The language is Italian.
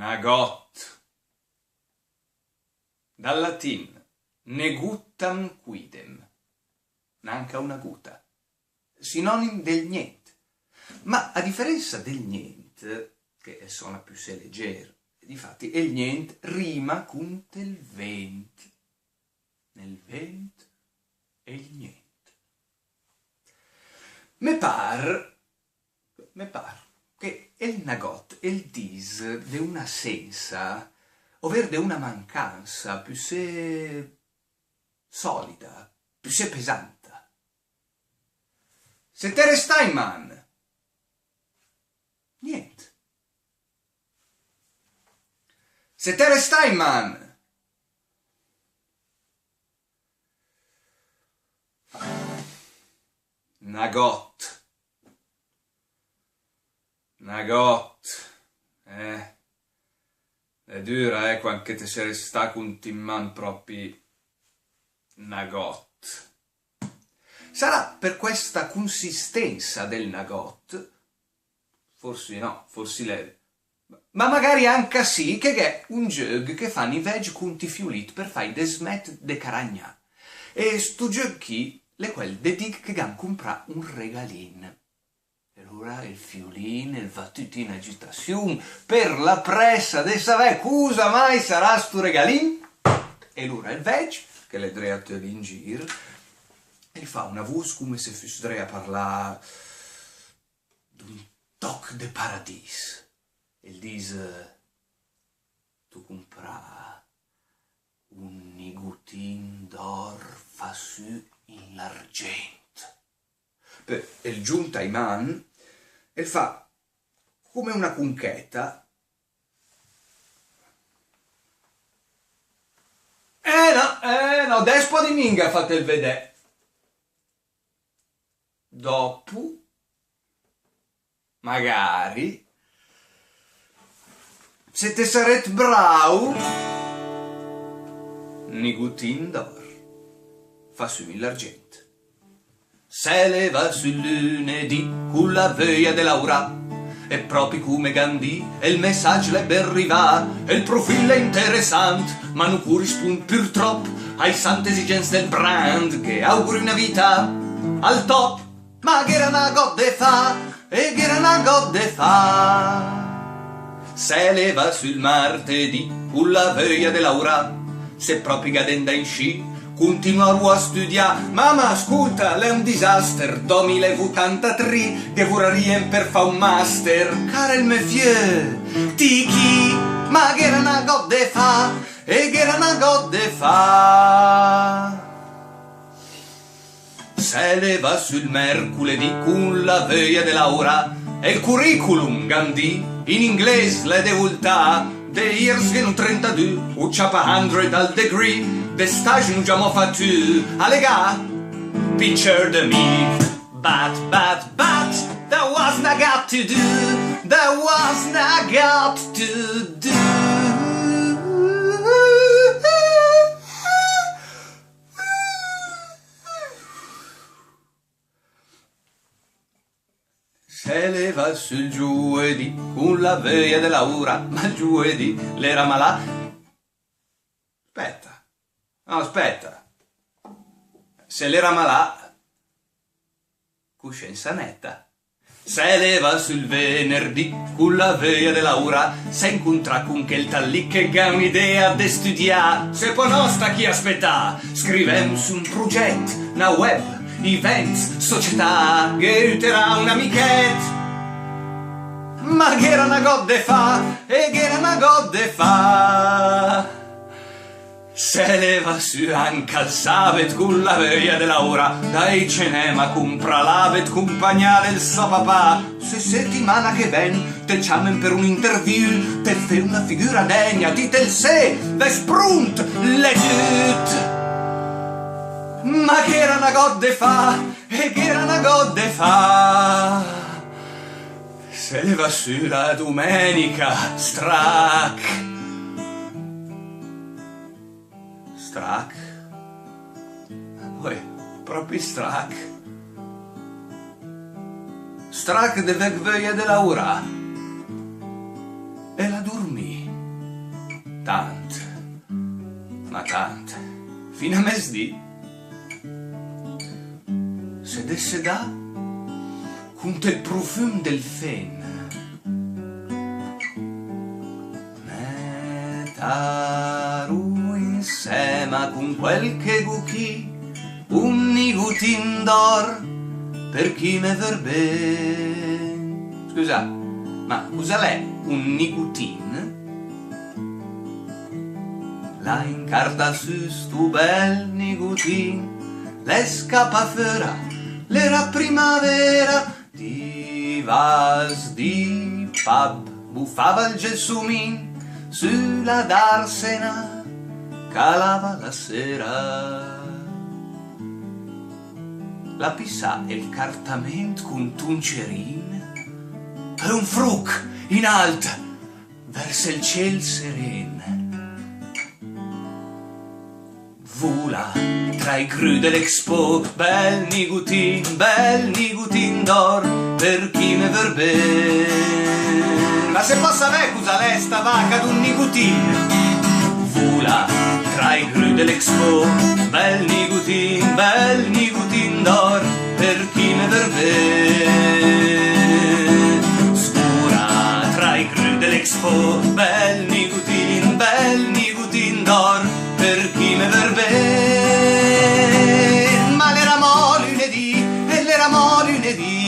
Nagot. Dal latin neguttam quidem, nanca una guta, sinonim del niente. Ma a differenza del niente, che suona più se leggero, difatti il niente rima con del vent, nel vent e il niente. Me par che il nagot, il dis de una sensa, ovvero de una mancanza più se solida, più se pesanta. Se te restai man, niente. Se te restai man, nagot. È dura, quando te se resta con timman proprio nagot. Sarà per questa consistenza del nagot, forse no, forse leve, ma magari anche sì, che è un gioco che fanno i veg con ti fiolit per fare desmet de caragna. E sto gioco qui, le quel de dic che gan comprà un regalin. E allora il fiolin, il va tutto in agitazione per la pressa de savè cosa mai sarà sto regalin. E allora il veg, che le dreate in giro, e fa una voce come se fosse a parlare d'un toc de paradis. E dice, tu comprà un nigutin d'or fa su in l'argent. E il giunta ai man e fa come una conchetta. No, despo di minga fate il vedè. Dopo, magari, se te saret brau, nigutin d'or fa su in l'argent. Se leva sul lunedì con la veglia dell'aura e proprio come Gandhi e il messaggio le ben arriva e il profilo è interessante ma non corrisponde purtroppo ai sante esigenze del brand che auguri una vita al top. Ma che era una godde fa e che era una godde fa. Se leva sul martedì con la veglia dell'aura se proprio cadenda in sci continuavo a studiare. Mamma, ascolta, è un disastro 2083 che vorrei per fa un master. Cara il monsieur, tiki, ma che era una godde fa e che era una godde fa. Se leva sul mercoledì con la veglia dell'aura e il curriculum Gandhi in inglese le devoltà. The years che non 32 o ciapa 100 al degree de stage non già mo fatto allega picture the me but there was not got to do, there was not got to do. Se leva sul giovedì con la veglia dell'aura, ma il giovedì l'era malà. Aspetta. Se l'era malà, coscienza netta. Se leva sul venerdì con la veglia dell'aura, se incontra con quel tallì che ha un'idea de studiare. Se poi non sta chi aspetta, scrivem su un progetto, una web, events, società, che aiuterà un amichetto. Ma che era una godde fa, e che era una godde fa. Se leva su anche al sabato con la veglia dell'aura, dai cinema compra l'avet compagnale il suo papà. Se settimana che ven te chiamen per un interview, te fai una figura degna di tel se, ve sprunt legit. Ma che era una godde fa, e che era una godde fa. Se leva su la domenica, strac, poi proprio strac de veglia dell'aura e la dormì. fino a mesdì, se desse da con il profumo del fen, metaru insieme con qualche gucchi, un nigutin d'or per chi me verbe. Scusa, ma cosa l'è un nigutin? La incarta su stu bel nigutin, le scappa fuori, l'era primavera, di vas di pub, buffava il gessumin, sulla darsena, calava la sera. La pissà e il cartament con tuncerin, per un fruc in alt, verso il ciel seren. Vola tra i cru dell'Expo, bel nigutin d'or per chi me verbe. Ma se possa me cosa l'è sta vacca d'un nigutin? Vola tra i cru dell'Expo, bel nigutin d'or per chi me verbe. Scura tra i cru dell'Expo, bel nigutin d'or per chi me verbe. Ma l'era mo lunedì, e l'era mo lunedì,